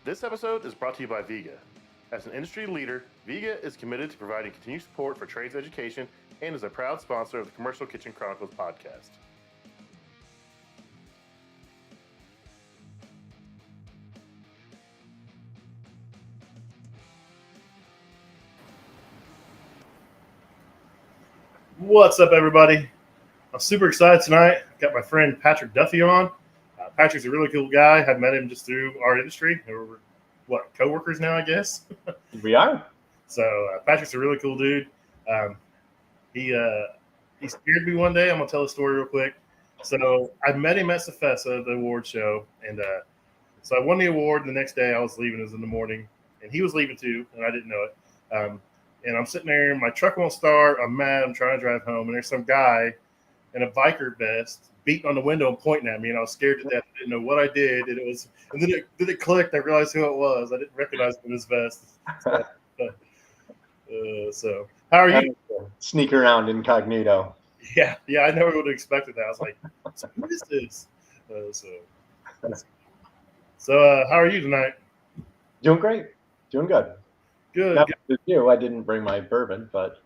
This episode is brought to you by Viga. As an industry leader, Viga is committed to providing continued support for trades education and is a proud sponsor of the Commercial Kitchen Chronicles podcast. What's up, everybody? I'm super excited tonight. I've got my friend Patrick Duffy on. Patrick's a really cool guy. I've met him just through our industry. We're co-workers now, I guess. We are. So Patrick's a really cool dude. He scared me one day. I'm gonna tell a story real quick. So I met him at Sefesa, the award show, and so I won the award. The next day I was leaving. It was in the morning, and he was leaving too, and I didn't know it. And I'm sitting there, and my truck won't start. I'm mad. I'm trying to drive home, and there's some guy in a biker vest beating on the window and pointing at me, and I was scared to death. I didn't know what I did, and then it clicked. I realized who it was. I didn't recognize him in his vest. So how are you? Sneak around incognito. Yeah, I never would have expected that. I was like, "What is this?" So how are you tonight? Doing great. Doing good. Good. Not with you. I didn't bring my bourbon, but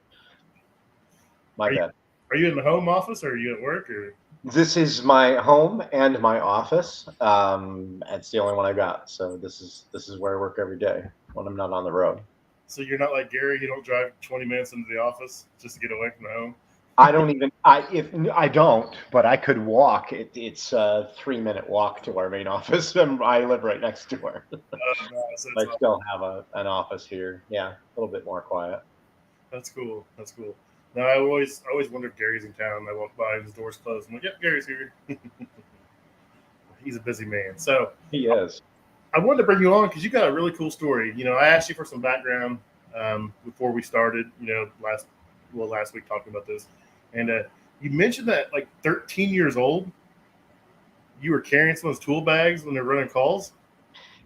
my bad. Are you in the home office or are you at work? Or this is my home and my office. It's the only one I got. So this is where I work every day when I'm not on the road. So you're not like Gary. You don't drive 20 minutes into the office just to get away from the home. I don't, but I could walk. It's a 3-minute walk to our main office, and I live right next to her. So I still have an office here. Yeah, a little bit more quiet. That's cool. No, I always wonder if Gary's in town. I walk by and his door's closed. I'm like, yep, Gary's here. He's a busy man. So he is. I wanted to bring you on because you got a really cool story. I asked you for some background before we started. Last week talking about this, and you mentioned that like 13 years old, you were carrying someone's tool bags when they're running calls.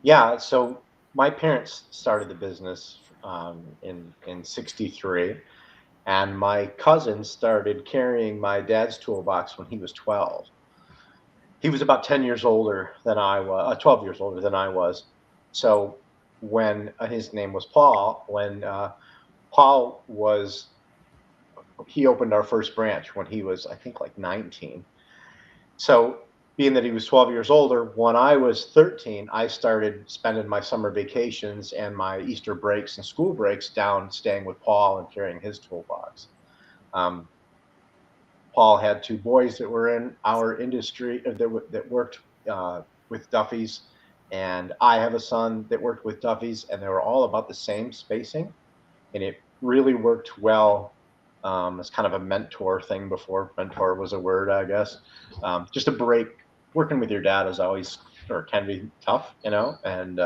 Yeah. So my parents started the business in '63, and my cousin started carrying my dad's toolbox when he was 12. He was about 10 years older than I was, 12 years older than I was. So when his name was Paul, when Paul he opened our first branch when he was, I think, like 19. So being that he was 12 years older, when I was 13, I started spending my summer vacations and my Easter breaks and school breaks down staying with Paul and carrying his toolbox. Paul had 2 boys that were in our industry that worked with Duffy's, and I have a son that worked with Duffy's, and they were all about the same spacing, and it really worked well as kind of a mentor thing before mentor was a word, I guess. Just a break. Working with your dad is always, or can be, tough, and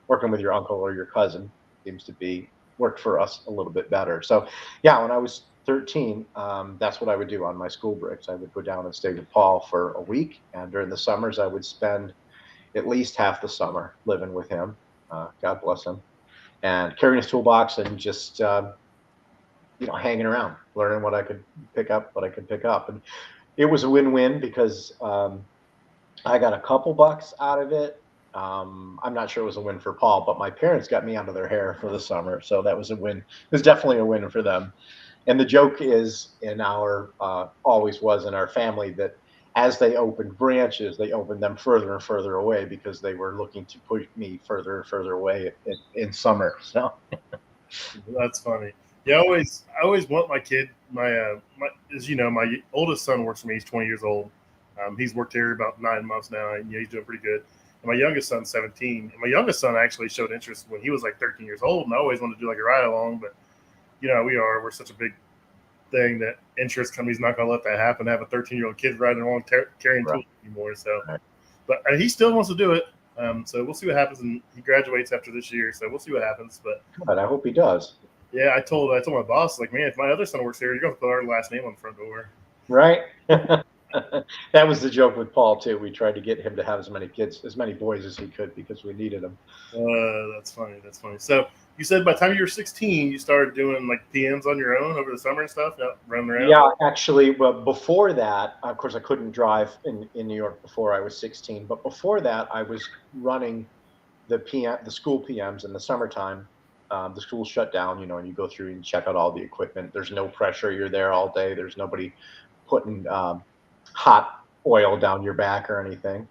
working with your uncle or your cousin seems to be worked for us a little bit better. So yeah, when I was 13, that's what I would do on my school breaks. I would go down and stay with Paul for a week, and during the summers I would spend at least half the summer living with him. God bless him, and carrying his toolbox and just hanging around, learning what I could pick up, and it was a win-win because I got a couple bucks out of it. I'm not sure it was a win for Paul, but my parents got me out of their hair for the summer, so that was a win. It was definitely a win for them. And the joke is always was in our family that as they opened branches, they opened them further and further away because they were looking to push me further and further away in summer. So That's funny. Yeah, I always want my kid. As you know, my oldest son works for me. He's 20 years old. He's worked here about 9 months now, and he's doing pretty good. And my youngest son's 17. And my youngest son actually showed interest when he was like 13 years old, and I always wanted to do like a ride along, but we're such a big thing that insurance company's not going to let that happen. To have a 13-year-old kid riding along carrying tools anymore. So, but he still wants to do it. So we'll see what happens. And he graduates after this year, so we'll see what happens. But I hope he does. Yeah, I told my boss, like, man, if my other son works here, you're going to put our last name on the front door. Right. That was the joke with Paul too. We tried to get him to have as many boys as he could because we needed them. That's funny. So you said by the time you were 16, you started doing like PMs on your own over the summer and stuff, running around? Yeah, actually, well, before that, of course, I couldn't drive in New York before I was 16. But before that, I was running the school PMs in the summertime. The school's shut down, and you go through and check out all the equipment. There's no pressure. You're there all day. There's nobody putting hot oil down your back or anything.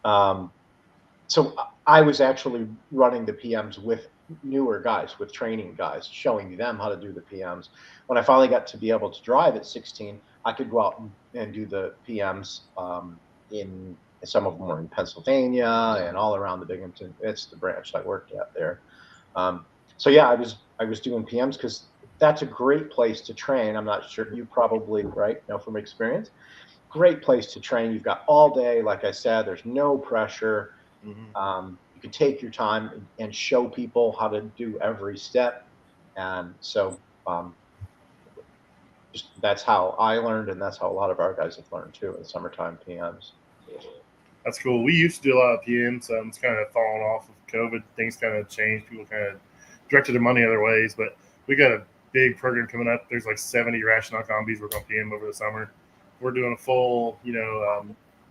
Um, so I was actually running the PMs with newer guys, with training guys, showing them how to do the PMs. When I finally got to be able to drive at 16, I could go out and do the PMs in some of them were in Pennsylvania and all around the Binghamton. It's the branch I worked at there. Um, so yeah, I was doing PMs because that's a great place to train. I'm not sure you probably know from experience. Great place to train. You've got all day, like I said. There's no pressure. You can take your time and show people how to do every step. And so just that's how I learned, and that's how a lot of our guys have learned too in summertime PMs. That's cool. We used to do a lot of PMs. It's kind of fallen off of COVID. Things kind of changed. People kind of directed their money other ways. But we got a big program coming up. There's like 70 rational combis working on PM over the summer. We're doing a full,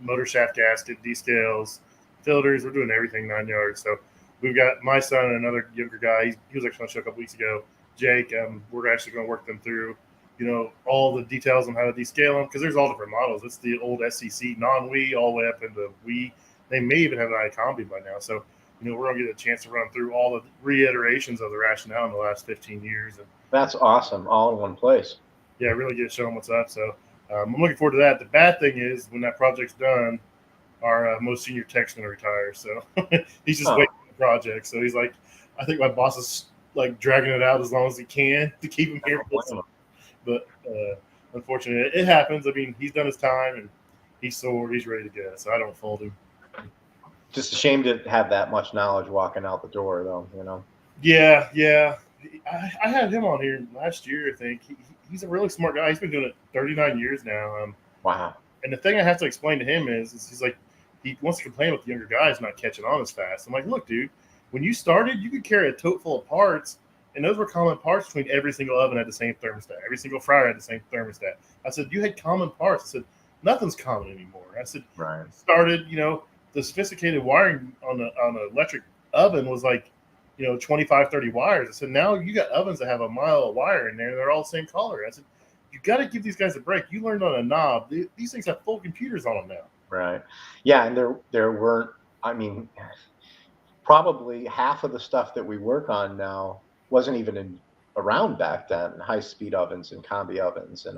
motor shaft gasket, descales, filters. We're doing everything 9 yards. So we've got my son and another younger guy. He was actually on the show a couple weeks ago. Jake. We're actually going to work them through all the details on how to descale them, because there's all different models. It's the old SCC non-Wii all the way up into Wii. They may even have an iCombi by now. So, we're going to get a chance to run through all the reiterations of the rationale in the last 15 years. And that's awesome, all in one place. Yeah, really get to show them what's up. So I'm looking forward to that. The bad thing is when that project's done, our most senior tech's going to retire. So he's just waiting for the project. So he's like, I think my boss is like dragging it out as long as he can to keep him here. But unfortunately, it happens. I mean, he's done his time, and he's sore. He's ready to go. So I don't fold him. Just a shame to have that much knowledge walking out the door, though. Yeah. I had him on here last year, I think. He's a really smart guy. He's been doing it 39 years now. Wow. And the thing I have to explain to him is he's like, he wants to complain about the younger guys not catching on as fast. I'm like, look, dude, when you started, you could carry a tote full of parts, and those were common parts between every single oven had the same thermostat. Every single fryer had the same thermostat. I said, you had common parts. I said, nothing's common anymore. I said, right. Started, the sophisticated wiring on an electric oven was like, 25, 30 wires. I said, now you got ovens that have a mile of wire in there, and they're all the same color. I said, you got to give these guys a break. You learned on a knob. These things have full computers on them now. Right. Yeah, and there weren't, probably half of the stuff that we work on now wasn't even around back then. High-speed ovens and combi ovens and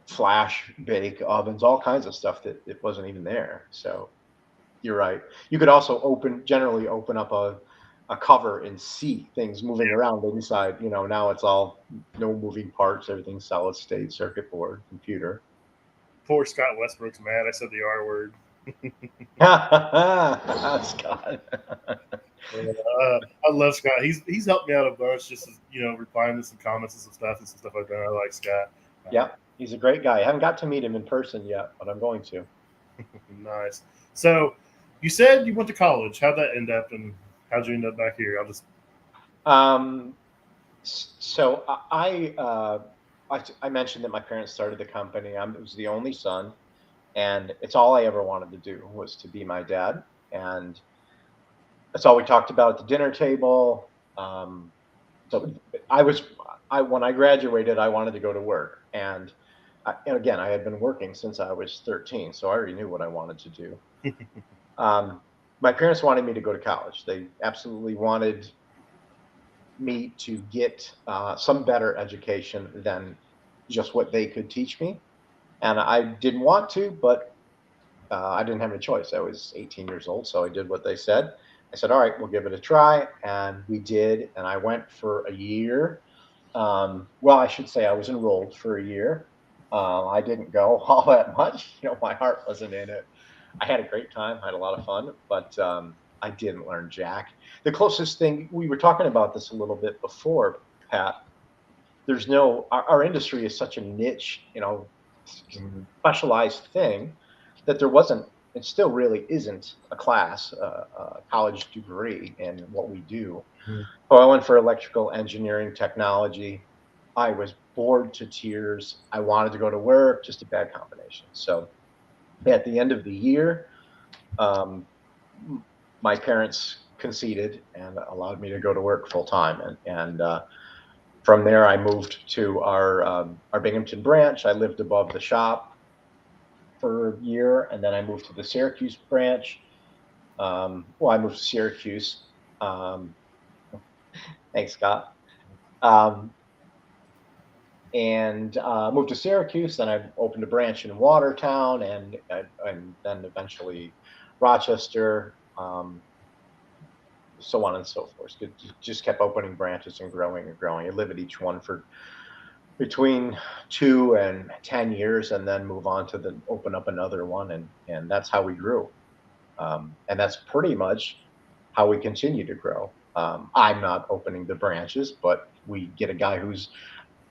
flash bake ovens, all kinds of stuff that it wasn't even there. So you're right. You could also generally open up a cover and see things moving around inside. Now it's all no moving parts. Everything's solid state, circuit board, computer. Poor Scott Westbrook's mad. I said the R word. Scott. I love Scott. He's helped me out a bunch, just replying to some comments and some stuff like that. I like Scott. Yeah, he's a great guy. I haven't got to meet him in person yet, but I'm going to. Nice. So you said you went to college. How'd that end up, and how'd you end up back here? So I mentioned that my parents started the company. I was the only son, and it's all I ever wanted to do was to be my dad. And that's all we talked about at the dinner table. So when I graduated, I wanted to go to work. And again, I had been working since I was 13, so I already knew what I wanted to do. My parents wanted me to go to college. They absolutely wanted me to get some better education than just what they could teach me. And I didn't want to, but I didn't have a choice. I was 18 years old, so I did what they said. I said, all right, we'll give it a try. And we did. And I went for a year. Well, I should say I was enrolled for a year. I didn't go all that much. My heart wasn't in it. I had a great time. I had a lot of fun, but I didn't learn jack. The closest thing, we were talking about this a little bit before, Pat. Our industry is such a niche, specialized thing that there wasn't, it still really isn't a class, a college degree in what we do. So I went for electrical engineering technology. I was bored to tears. I wanted to go to work, just a bad combination. So at the end of the year, my parents conceded and allowed me to go to work full time, and from there I moved to our Binghamton branch. I lived above the shop for a year, and then I moved to the Syracuse branch. I moved to Syracuse. Um, Thanks, Scott. Um, and moved to Syracuse. Then I opened a branch in Watertown, and then eventually Rochester, so on and so forth. Just kept opening branches and growing and growing. I live at each one for between 2 and 10 years, and then move on to open up another one, and that's how we grew. And that's pretty much how we continue to grow. I'm not opening the branches, but we get a guy who's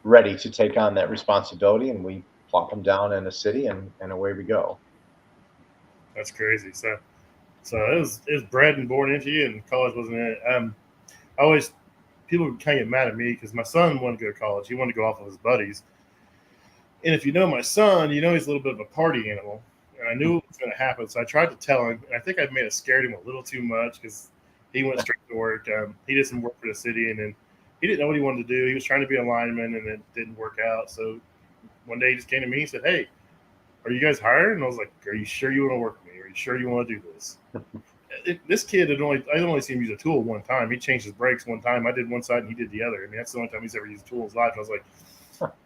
ready to take on that responsibility, and we plop them down in a city, and away we go. That's crazy. So it was bred and born into you, and college wasn't it. I always people kind of get mad at me because my son wanted to go to college. He wanted to go off with his buddies, and if you know my son, you know he's a little bit of a party animal. And I knew it was going to happen, so I tried to tell him. And I think I may have scared him a little too much because he went straight to work. He did some work for the city, and then he didn't know what he wanted to do. He was trying to be a lineman, and it didn't work out. So one day he just came to me and said, "Hey, are you guys hired?" And I was like, "Are you sure you want to work with me? Are you sure you want to do this?" This kid I only seen him use a tool one time. He changed his brakes one time. I did one side and he did the other. I mean, that's the only time he's ever used a tool in his life. I was like,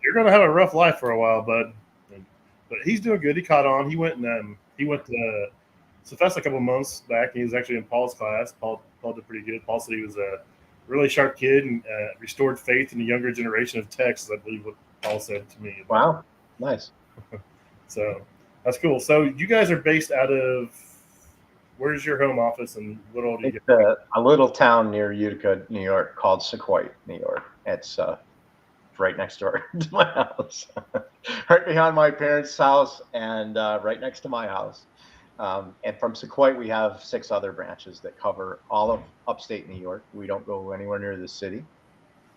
"You're gonna have a rough life for a while, bud." But he's doing good. He caught on. He went to Cephas a couple months back. He was actually in Paul's class. Paul did pretty good. Paul said he was a really sharp kid and restored faith in the younger generation of techs. I believe what Paul said to me. Wow, nice. So that's cool. So you guys are based out of, where's your home office and what all do you It's get? a little town near Utica, New York, called Sequoia, New York. It's right next door to my house, right behind my parents' house, and right next to my house. And from Sequoia, we have 6 other branches that cover all of upstate New York. We don't go anywhere near the city.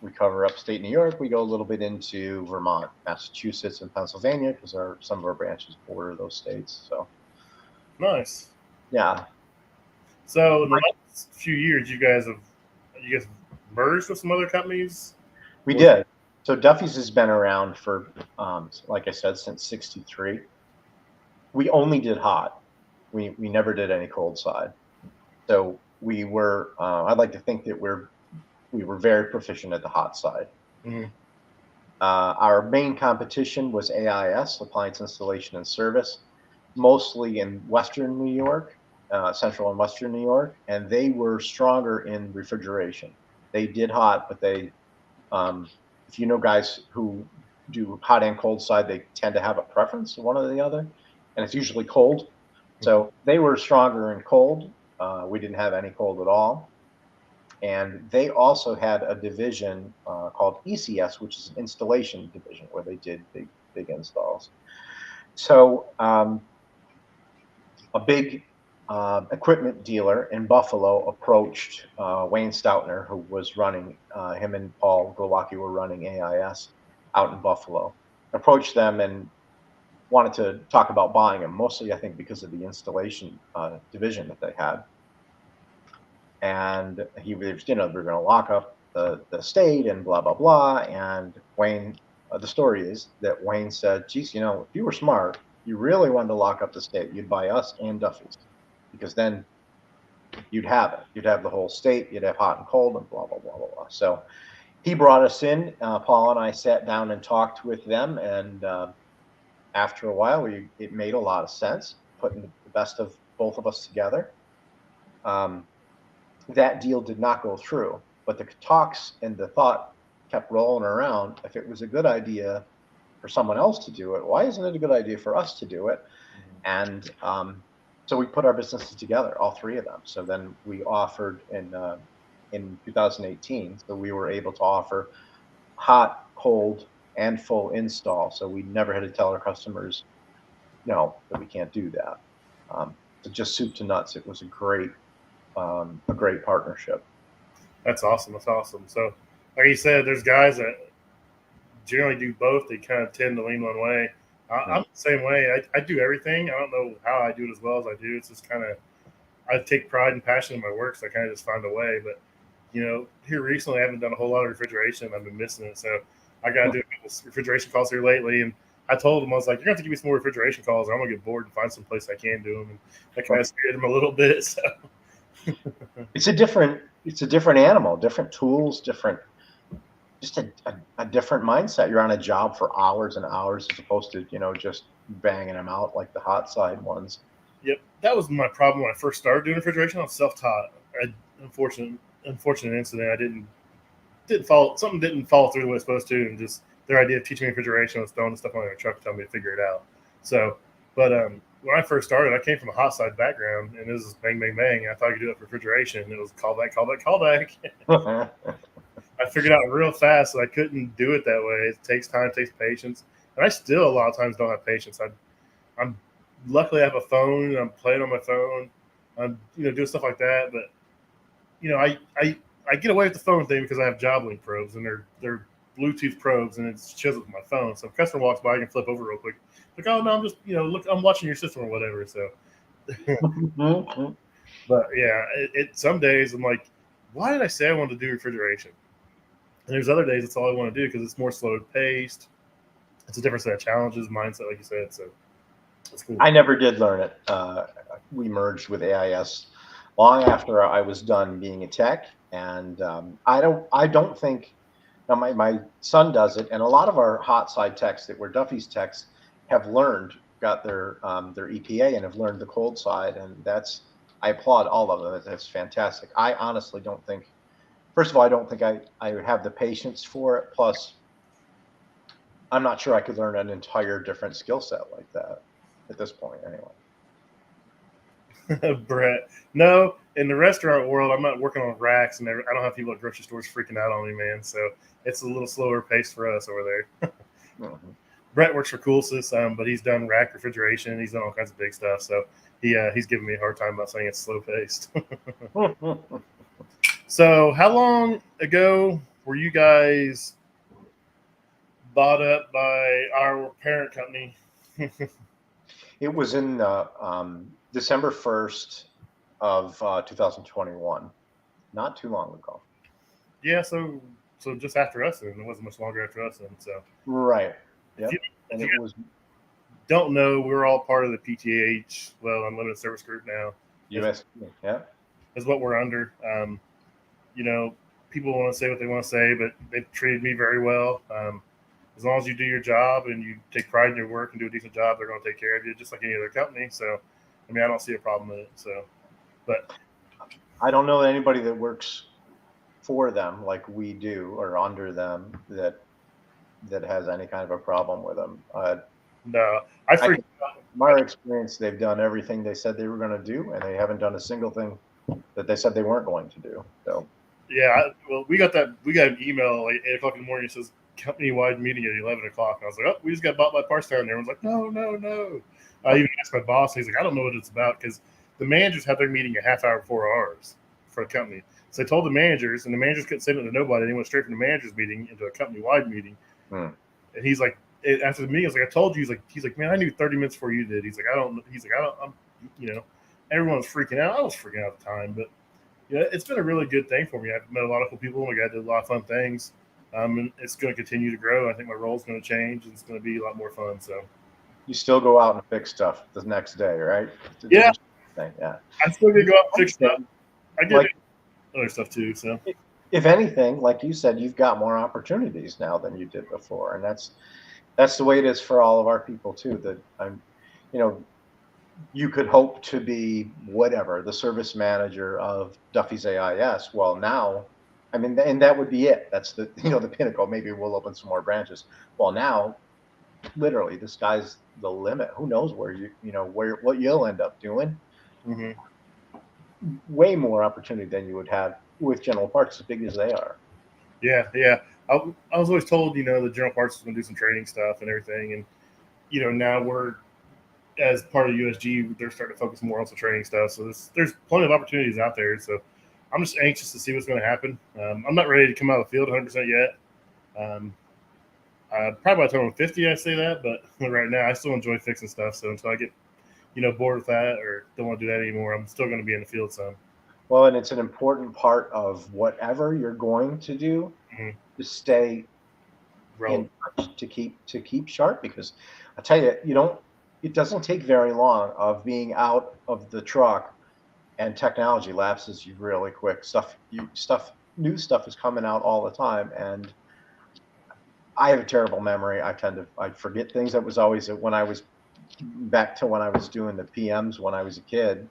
We cover upstate New York. We go a little bit into Vermont, Massachusetts, and Pennsylvania because some of our branches border those states. So Nice. yeah, So in the last few years, you guys merged with some other companies? we did. So Duffy's has been around for, like I said, since '63. We only did hot. We never did any cold side. So we were. I'd like to think that we were very proficient at the hot side. Mm-hmm. Our main competition was AIS, Appliance Installation and Service, mostly in Western New York, Central and Western New York, and they were stronger in refrigeration. They did hot, but if you know guys who do hot and cold side, they tend to have a preference, one or the other, and it's usually cold. So they were stronger in cold. We didn't have any cold at all. And they also had a division called ECS, which is an installation division where they did big installs. So a big equipment dealer in Buffalo approached Wayne Stoutner, who was running, him and Paul Glowacki were running AIS out in Buffalo, approached them and wanted to talk about buying them, mostly I think because of the installation division that they had. And he was, they're going to lock up the state and blah, blah, blah. And Wayne, the story is that Wayne said, geez, if you were smart, you really wanted to lock up the state, you'd buy us and Duffy's, because then you'd have it. You'd have the whole state, you'd have hot and cold and blah, blah, blah, blah, blah. So he brought us in. Paul and I sat down and talked with them. And after a while, it made a lot of sense, putting the best of both of us together. That deal did not go through, but the talks and the thought kept rolling around. If it was a good idea for someone else to do it, why isn't it a good idea for us to do it? And so we put our businesses together, all 3 of them. So then we offered in 2018. So we were able to offer hot, cold, and full install. So we never had to tell our customers, no, that we can't do that. So just soup to nuts. It was a great partnership. That's awesome. That's awesome. So, like you said, there's guys that generally do both. They kind of tend to lean one way. I'm the same way. I do everything. I don't know how I do it as well as I do. It's just kind of, I take pride and passion in my work, so I kind of just find a way. But here recently, I haven't done a whole lot of refrigeration. I've been missing it, so I got to do a couple refrigeration calls here lately. And I told him, I was like, "You're gonna have to give me some more refrigeration calls, or I'm gonna get bored and find some place I can do them." And that kind of scared him a little bit. So it's a different animal, different tools, just a different mindset. You're on a job for hours and hours as opposed to just banging them out like the hot side ones. Yep, that was my problem when I first started doing refrigeration. I was self-taught. Unfortunate incident. I didn't follow something didn't follow through the way it's supposed to, and just their idea of teaching me refrigeration was throwing stuff on their truck, telling me to figure it out. So, but when I first started, I came from a hot side background, and this is bang, bang, bang. I thought I could do it for refrigeration. It was callback, callback, callback. I figured out real fast that I couldn't do it that way. It takes time, it takes patience, and I still a lot of times don't have patience. I'm luckily I have a phone, and I'm playing on my phone. I'm doing stuff like that, but I get away with the phone thing because I have job link probes, and they're Bluetooth probes, and it's chisels with my phone. So if a customer walks by, I can flip over real quick. Like, oh no, I'm just look, I'm watching your system or whatever. So, but yeah, some days I'm like, why did I say I wanted to do refrigeration? And there's other days it's all I want to do because it's more slow paced. It's a different set of challenges, mindset, like you said. So it's cool. I never did learn it. We merged with AIS long after I was done being a tech, and I don't think. Now my son does it, and a lot of our hot side techs that were Duffy's techs have got their EPA and have learned the cold side, and I applaud all of them. That's fantastic. I honestly don't think. First of all, I don't think I would have the patience for it. Plus, I'm not sure I could learn an entire different skill set like that at this point, anyway. Brett, no, in the restaurant world, I'm not working on racks, and I don't have people at grocery stores freaking out on me, man. So it's a little slower pace for us over there. Mm-hmm. Brett works for Coolsys, but he's done rack refrigeration. He's done all kinds of big stuff. So he's giving me a hard time about saying it's slow paced. So how long ago were you guys bought up by our parent company? It was in December 1st of 2021, not too long ago. Yeah, so just after us, and it wasn't much longer after us, and so right. Yep. And it was. Don't know, we're all part of the PTH, Unlimited Service Group now. US, yeah, is what we're under. People want to say what they want to say, but they've treated me very well. As long as you do your job and you take pride in your work and do a decent job, they're going to take care of you just like any other company. So, I don't see a problem with it. So, but I don't know anybody that works for them like we do or under them that has any kind of a problem with them. No, my experience, they've done everything they said they were going to do, and they haven't done a single thing that they said they weren't going to do. So, yeah, we got an email like 8 o'clock in the morning. It says company-wide meeting at 11 o'clock. And I was like, oh, we just got bought by Parstown. And everyone's like, no. I even asked my boss, and he's like, I don't know what it's about, because the managers had their meeting a half hour before ours for a company. So they told the managers, and the managers couldn't say it to nobody. They went straight from the managers meeting into a company-wide meeting. And he's like, after the meeting, I was like, I told you. He's like, man, I knew 30 minutes before you did. He's like, everyone was freaking out. I was freaking out at the time, but it's been a really good thing for me. I've met a lot of cool people. We got to do a lot of fun things. And it's going to continue to grow. I think my role's going to change, and it's going to be a lot more fun. So you still go out and fix stuff the next day, right? Yeah. Yeah. I'm still going to go out and fix stuff. I did other stuff too. So if anything, like you said, you've got more opportunities now than you did before. And that's the way it is for all of our people too, that you could hope to be whatever, the service manager of Duffy's AIS. Well, now, and that would be it. That's the pinnacle. Maybe we'll open some more branches. Well, now, literally, the sky's the limit. Who knows where what you'll end up doing? Mm-hmm. Way more opportunity than you would have with General Parts, as big as they are. Yeah. I was always told, the General Parts is going to do some training stuff and everything, and now we're, as part of USG, they're starting to focus more on some training stuff. So there's plenty of opportunities out there. So I'm just anxious to see what's going to happen. I'm not ready to come out of the field 100% yet. Probably by the time I'm 50, I say that, but right now I still enjoy fixing stuff. So until I get bored with that or don't want to do that anymore, I'm still going to be in the field some. Well, and it's an important part of whatever you're going to do Mm-hmm. to stay in touch, to keep sharp, because I tell you, it doesn't take very long of being out of the truck, and technology lapses you really quick. New stuff is coming out all the time, and I have a terrible memory. I forget things. That was always when I was back to when I was doing the PMs when I was a kid.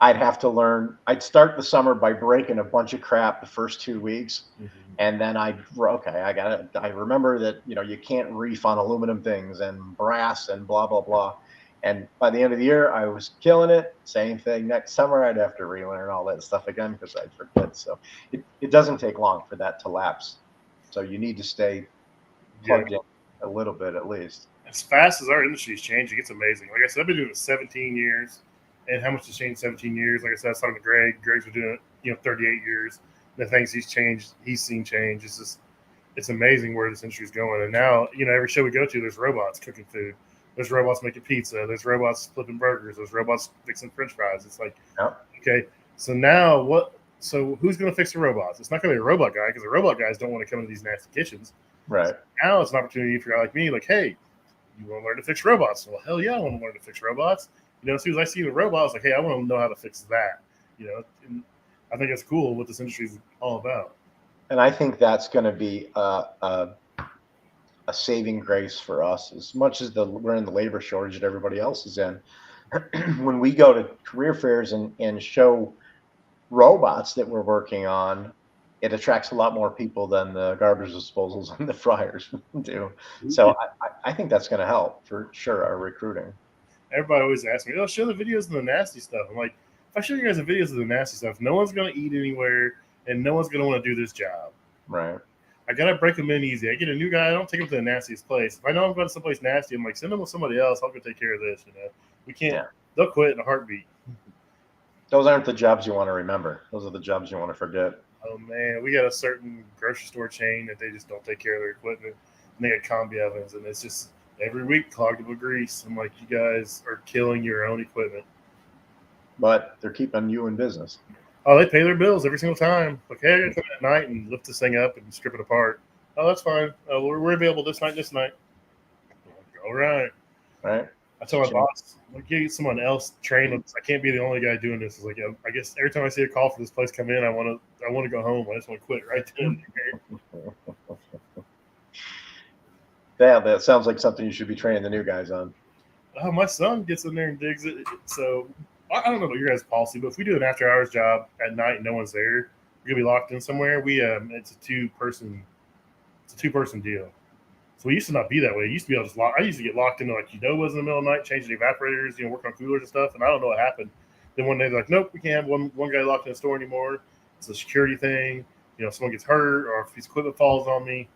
I'd have to learn. I'd start the summer by breaking a bunch of crap the first 2 weeks, Mm-hmm. and then okay, I got it. I remember that you can't reef on aluminum things and brass and blah blah blah. And by the end of the year, I was killing it. Same thing next summer, I'd have to relearn all that stuff again because I'd forget. So it doesn't take long for that to lapse. So you need to stay Yeah. plugged in a little bit at least. As fast as our industry is changing, it's amazing. Like I said, I've been doing it 17 years, and how much has changed in 17 years? Like I said, I was talking to Greg. Greg's been doing it, 38 years. The things he's changed, he's seen change. It's amazing where this industry is going. And now, every show we go to, there's robots cooking food. There's robots making pizza. There's robots flipping burgers. There's robots fixing French fries. It's like, Yep. okay, so now what? So who's going to fix the robots? It's not going to be a robot guy because the robot guys don't want to come into these nasty kitchens. Right. Now it's an opportunity for a guy like me, like, hey, you want to learn to fix robots? Well, hell yeah, I want to learn to fix robots. As soon as I see the robot, I was like, hey, I want to know how to fix that. And I think it's cool what this industry is all about. And I think that's going to be a saving grace for us, as much as we're in the labor shortage that everybody else is in. When we go to career fairs and show robots that we're working on, it attracts a lot more people than the garbage disposals and the fryers do. So I think that's going to help for sure our recruiting. Everybody always asks me, "Oh, show the videos of the nasty stuff." I'm like, if I show you guys the videos of the nasty stuff, no one's going to eat anywhere, and no one's going to want to do this job. Right. I gotta break them in easy. I get a new guy, I don't take him to the nastiest place. If I know I'm going to someplace nasty, I'm like, send them with somebody else. I'll go take care of this. We can't. Yeah. They'll quit in a heartbeat. Those aren't the jobs you want to remember. Those are the jobs you want to forget. Oh man, we got a certain grocery store chain that they just don't take care of their equipment, and they got combi ovens, and it's just every week clogged up with grease. I'm like, you guys are killing your own equipment. But they're keeping you in business. Oh, they pay their bills every single time. Like, hey, I gotta come at night and lift this thing up and strip it apart. Oh, that's fine. We're available this night. Like, all right. Right. I tell my boss, like, get someone else trained. I can't be the only guy doing this. It's like, I guess every time I see a call for this place come in, I want to go home. I just want to quit right then. Yeah, that sounds like something you should be training the new guys on. My son gets in there and digs it. So I don't know about your guys' policy, but if we do an after-hours job at night and no one's there, we're gonna be locked in somewhere. It's a two-person deal. So we used to not be that way. It used to be able to just I used to get locked into like was in the middle of the night, changing the evaporators, working on coolers and stuff. And I don't know what happened. Then one day they're like, nope, we can't have one guy locked in the store anymore. It's a security thing. Someone gets hurt or if his equipment falls on me,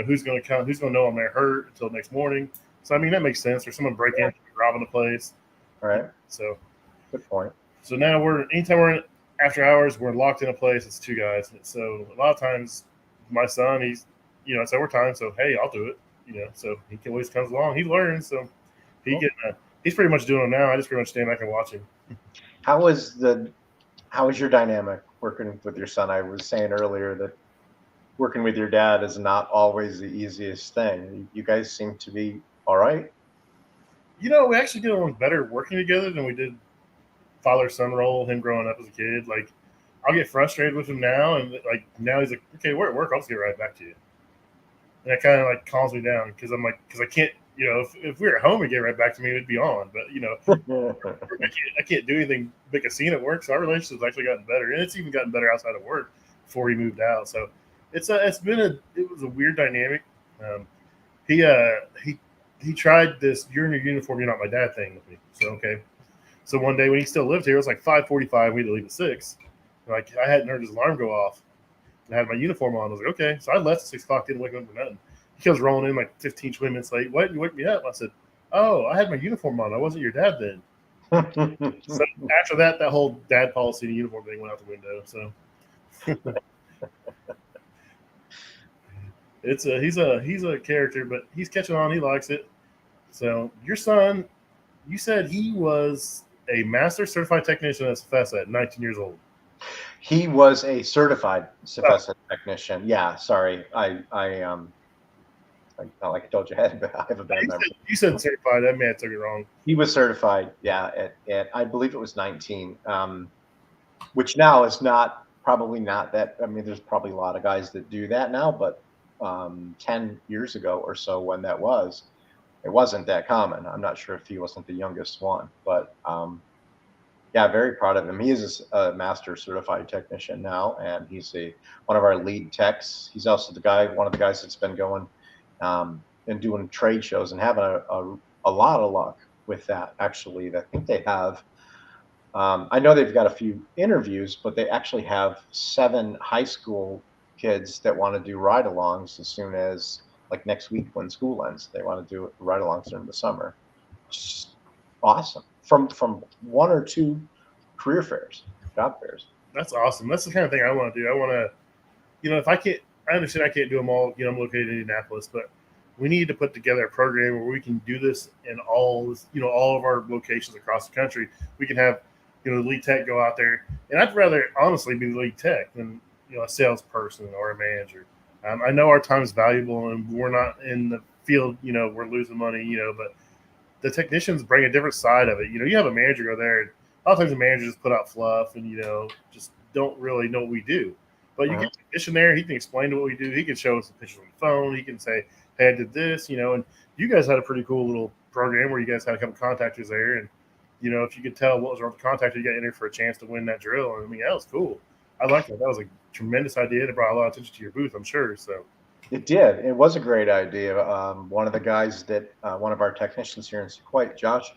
who's going to come? Who's going to know I'm there hurt until next morning? So I mean that makes sense. Or someone breaking in, robbing the place. All right. So good point. So now anytime we're in after hours, we're locked in a place. It's two guys. So a lot of times, my son, he's it's overtime. So hey, I'll do it. So he always comes along. He learns. So he's pretty much doing it now. I just pretty much stand back and watch him. How is your dynamic working with your son? I was saying earlier that working with your dad is not always the easiest thing. You guys seem to be all right. We actually get along better working together than we did father-son role, him growing up as a kid. Like, I'll get frustrated with him now, and like now he's like, okay, we're at work, I'll just get right back to you. And that kind of like calms me down because I can't, if we were at home and get right back to me, it'd be on. But I can't do anything big a scene at work, so our relationship's actually gotten better, and it's even gotten better outside of work before he moved out. So it was a weird dynamic. He tried this "you're in your uniform, you're not my dad" thing with me. So okay. So one day when he still lived here, it was like 5:45. We had to leave at 6. Like I hadn't heard his alarm go off. I had my uniform on. I was like, okay. So I left at 6 o'clock. Didn't wake up for nothing. He comes rolling in like 15, 20 minutes late. What? You wake me up? I said, oh, I had my uniform on. I wasn't your dad then. So after that whole dad policy and uniform thing went out the window. So he's a character, but he's catching on. He likes it. So your son, You said he was a master certified technician at Cefesa at 19 years old. He was a certified Oh, Cefesa technician. Yeah, sorry. Like I told you, I have a bad memory. you said certified. That man took it wrong. He was certified, yeah, at I believe it was 19, which now is probably not that. I mean, there's probably a lot of guys that do that now, but 10 years ago or so, when that was, it wasn't that common. I'm not sure if he wasn't the youngest one, but yeah, very proud of him. He is a master certified technician now, and he's one of our lead techs. He's also one of the guys that's been going and doing trade shows and having a lot of luck with that. Actually, I think they have. I know they've got a few interviews, but they actually have 7 high school kids that want to do ride-alongs as soon as like next week when school ends. They want to do ride-alongs during the summer. Just awesome. From 1 or 2 career fairs, job fairs. That's awesome. That's the kind of thing I want to do. I want to, if I can't, I understand I can't do them all. I'm located in Indianapolis, but we need to put together a program where we can do this in all of our locations across the country. We can have, the lead tech go out there, and I'd rather honestly be the lead tech than a salesperson or a manager. I know our time is valuable, and we're not in the field. We're losing money. But the technicians bring a different side of it. You have a manager go there, and a lot of times the managers put out fluff and just don't really know what we do. But you get a technician there, he can explain what we do. He can show us the pictures on the phone. He can say, "Hey, I did this," and you guys had a pretty cool little program where you guys had a couple contactors there, and if you could tell what was wrong with the contactor, you got entered for a chance to win that drill. And I mean, that was cool. I like that. That was a tremendous idea. It brought a lot of attention to your booth, I'm sure. So it did. It was a great idea. One of the guys one of our technicians here in Sequoia, Josh,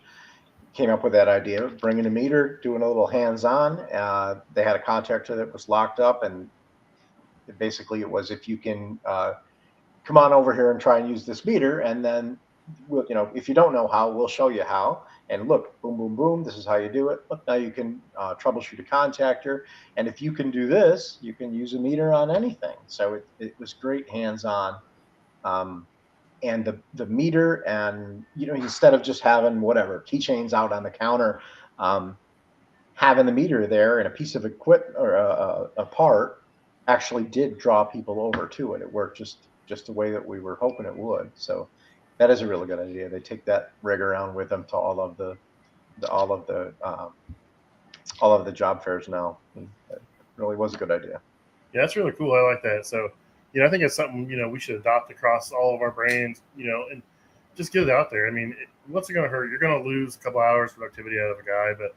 came up with that idea, bringing a meter, doing a little hands-on. They had a contactor that was locked up, and basically it was, if you can come on over here and try and use this meter, and then we'll, if you don't know how, we'll show you how. And look, boom, boom, boom, this is how you do it. Look, now you can troubleshoot a contactor. And if you can do this, you can use a meter on anything. So it was great hands-on. And the meter, and, instead of just having whatever keychains out on the counter, having the meter there and a piece of equipment or a part actually did draw people over to it. It worked just the way that we were hoping it would. So that is a really good idea. They take that rig around with them to all of the job fairs now. It really was a good idea. Yeah, that's really cool. I like that. So, I think it's something we should adopt across all of our brands. And just get it out there. I mean, what's it going to hurt? You're going to lose a couple hours productivity out of a guy, but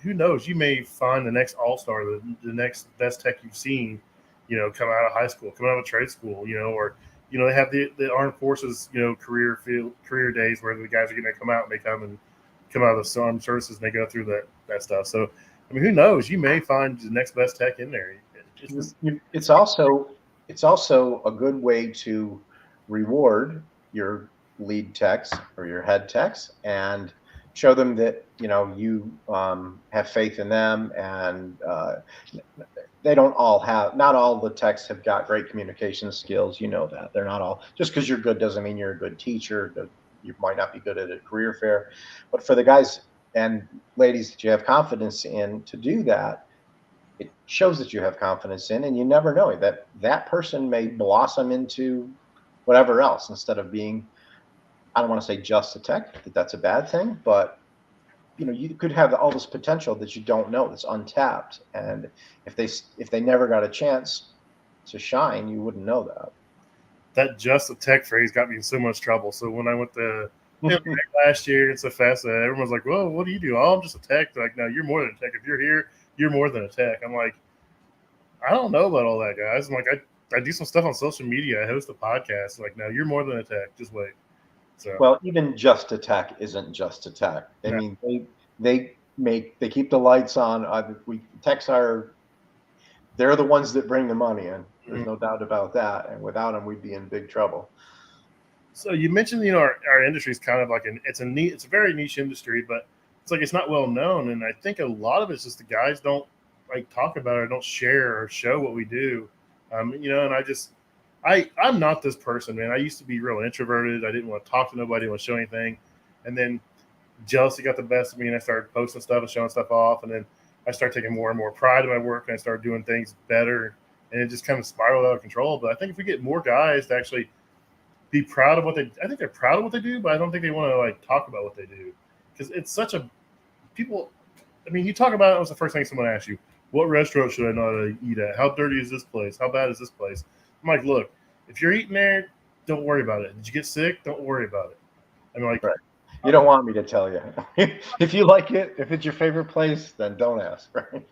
who knows? You may find the next all-star, the next best tech you've seen, come out of high school, come out of trade school, or they have the armed forces, career days where the guys are going to come out and they come out of the armed services and they go through that stuff. So, I mean, who knows? You may find the next best tech in there. It's also a good way to reward your lead techs or your head techs and show them that you have faith in them, and they don't all not all the techs have got great communication skills. That they're not all, just because you're good doesn't mean you're a good teacher. You might not be good at a career fair, but for the guys and ladies that you have confidence in to do that, it shows that you have confidence in, and you never know that person may blossom into whatever else instead of being, I don't want to say just a tech, that's a bad thing, but you could have all this potential that you don't know, that's untapped. And if they never got a chance to shine, you wouldn't know that. That just a tech phrase got me in so much trouble. So when I went to last year in Cefesa, everyone's like, "Well, what do you do?" "Oh, I'm just a tech." They're like, "No, you're more than a tech. If you're here, you're more than a tech." I'm like, I don't know about all that, guys. I'm like, I do some stuff on social media. I host a podcast. Like, no, you're more than a tech. Just wait. So, well, even just a tech isn't just a tech. I mean, they keep the lights on. Techs they're the ones that bring the money in. There's no doubt about that. And without them, we'd be in big trouble. So you mentioned, our industry is kind of like it's a very niche industry, but it's like it's not well known. And I think a lot of it's just the guys don't like talk about it, or don't share or show what we do. And I'm not this person, man. I used to be real introverted. I didn't want to talk to nobody, I didn't want to show anything. And then jealousy got the best of me, and I started posting stuff and showing stuff off, and then I started taking more and more pride in my work, and I started doing things better, and it just kind of spiraled out of control. But I think if we get more guys to actually be proud of what they, I think they're proud of what they do, but I don't think they want to like talk about what they do, because it's such a people. I mean, you talk about it was the first thing someone asks you, what restaurant should I not eat at? How dirty is this place? How bad is this place? I'm like, look, if you're eating there, don't worry about it. Did you get sick? Don't worry about it. I'm like, right. You don't want me to tell you. If you like it, if it's your favorite place, then don't ask, right?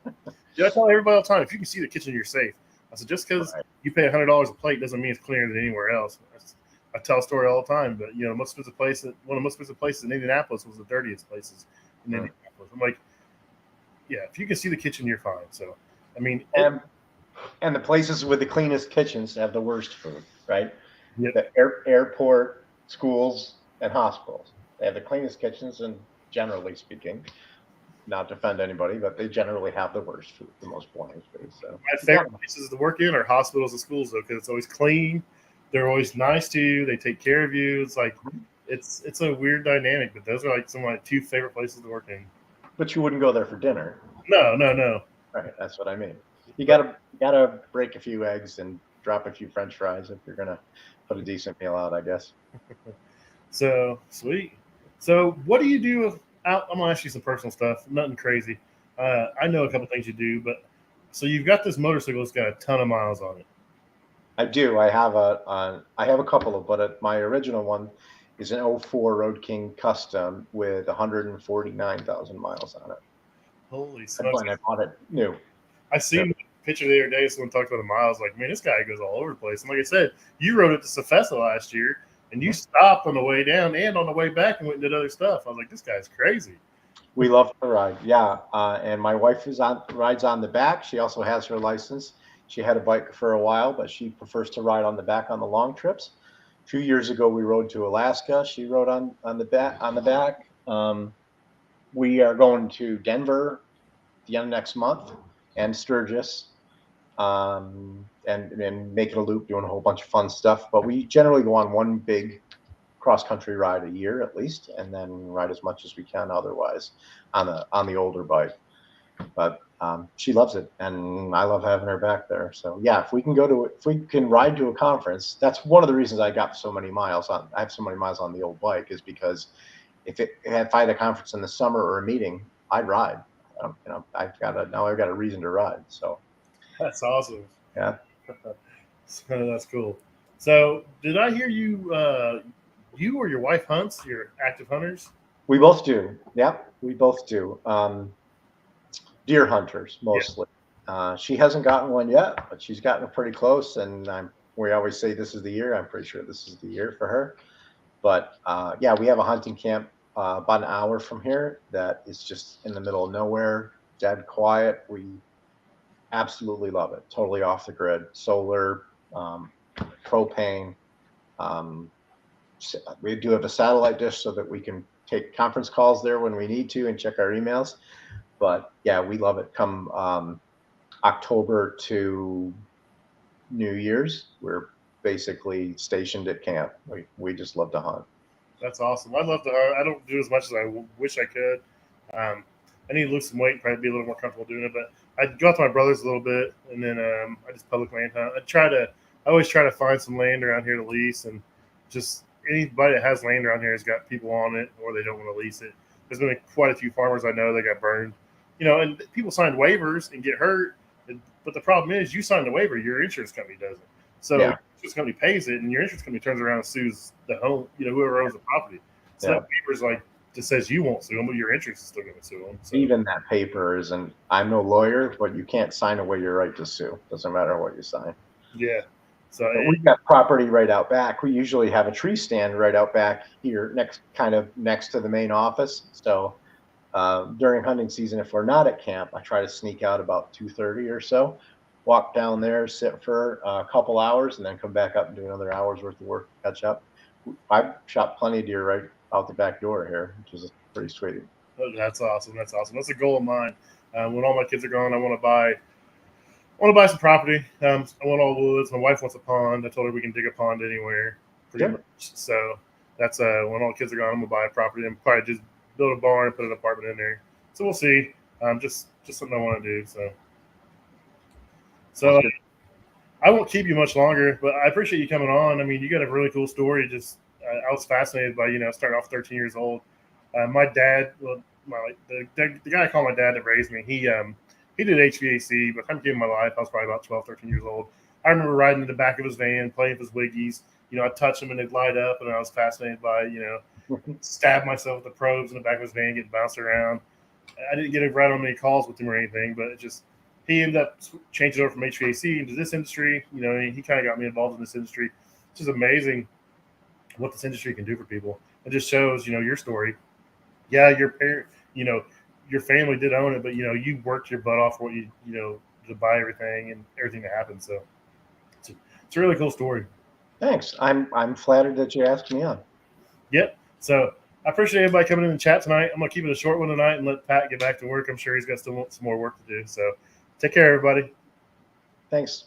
yeah, I tell everybody all the time, if you can see the kitchen, you're safe. I said, just because Right. you pay $100 a plate doesn't mean it's cleaner than anywhere else. I tell a story all the time, but one of the most expensive places in Indianapolis was the dirtiest places in Indianapolis. I'm like, yeah, if you can see the kitchen, you're fine. So, I mean, and the places with the cleanest kitchens have the worst food, right? Yep. The airport, schools, and hospitals. They have the cleanest kitchens, and generally speaking, not to offend anybody, but they generally have the worst food, the most boring food. So my favorite places to work in are hospitals and schools, though, because it's always clean. They're always nice to you. They take care of you. It's like it's a weird dynamic, but those are like some of my two favorite places to work in. But you wouldn't go there for dinner. No. Right, that's what I mean. You gotta break a few eggs and drop a few French fries if you're gonna put a decent meal out, I guess. So sweet. So what do you do? I'm gonna ask you some personal stuff. Nothing crazy. I know a couple things you do, but so you've got this motorcycle that's got a ton of miles on it. I do. I have a couple of, but my original one is an 04 Road King Custom with 149,000 miles on it. Holy smokes! I bought it new. I seen the picture the other day. Someone talked about the miles. Like, man, this guy goes all over the place. And like I said, you rode it to Sefesa last year, and you stopped on the way down and on the way back and went and did other stuff. I was like, this guy's crazy. We love to ride, yeah. And my wife rides on the back. She also has her license. She had a bike for a while, but she prefers to ride on the back on the long trips. A few years ago, we rode to Alaska. She rode on the back. We are going to Denver the end of next month and Sturgis, and making a loop, doing a whole bunch of fun stuff. But we generally go on one big cross-country ride a year at least, and then ride as much as we can otherwise on the older bike. But she loves it, and I love having her back there. So yeah, if we can ride to a conference, that's one of the reasons I got so many miles on. I have so many miles on the old bike is because if I had a conference in the summer or a meeting, I'd ride. I've got a reason to ride. So that's awesome. Yeah, so that's cool. So did I hear you? You or your wife hunts? You're active hunters? We both do. Yeah, we both do. Deer hunters mostly. Yeah. She hasn't gotten one yet, but she's gotten pretty close. And we always say this is the year. I'm pretty sure this is the year for her. But yeah, we have a hunting camp about an hour from here that is just in the middle of nowhere, dead quiet. We absolutely love it. Totally off the grid, solar, propane. We do have a satellite dish so that we can take conference calls there when we need to and check our emails. But yeah, we love it. Come October to New Year's, we're basically stationed at camp. We just love to hunt. That's awesome. I love to hunt. I don't do as much as I wish I could. I need to lose some weight and probably be a little more comfortable doing it. But I go out to my brother's a little bit, and then I just public land hunt. I always try to find some land around here to lease, and just anybody that has land around here has got people on it, or they don't want to lease it. There's been quite a few farmers I know that got burned, and people signed waivers and get hurt. But the problem is, you sign the waiver, your insurance company doesn't. So your insurance company pays it, and your insurance company turns around and sues the home, whoever owns the property. So that waiver's like just says you won't sue them, but your insurance is still going to sue them. So. Even that paper isn't. I'm no lawyer, but you can't sign away your right to sue. Doesn't matter what you sign. Yeah. So we've got property right out back. We usually have a tree stand right out back here, next to the main office. So during hunting season, if we're not at camp, I try to sneak out about 2:30 or so, walk down there, sit for a couple hours, and then come back up and do another hour's worth of work to catch up. I've shot plenty of deer right out the back door here, which is pretty sweet. Oh, that's awesome. That's a goal of mine. When all my kids are gone, I want to buy some property. I want all woods. My wife wants a pond. I told her we can dig a pond anywhere, pretty much. So that's when all the kids are gone, I'm gonna buy a property and probably just build a barn, put an apartment in there. So we'll see. Just something I want to do. So I won't keep you much longer, but I appreciate you coming on. I mean, you got a really cool story. Just I was fascinated by starting off 13 years old. My dad, well, the guy I call my dad that raised me, he did HVAC. By the time I came in my life, I was probably about 12, 13 years old. I remember riding in the back of his van, playing with his Wiggies. I'd touch them and they'd light up, and I was fascinated by stab myself with the probes in the back of his van, getting bounced around. I didn't get to ride on many calls with him or anything, but it just he ended up changing over from HVAC into this industry. He kind of got me involved in this industry. It's just amazing what this industry can do for people. It just shows, your story. Yeah, your parent, your family did own it, but you worked your butt off for what to buy everything and everything that happened. So it's a really cool story. Thanks. I'm flattered that you asked me on. Yep. So I appreciate everybody coming in the chat tonight. I'm gonna keep it a short one tonight and let Pat get back to work. I'm sure he's got some more work to do. So take care, everybody. Thanks.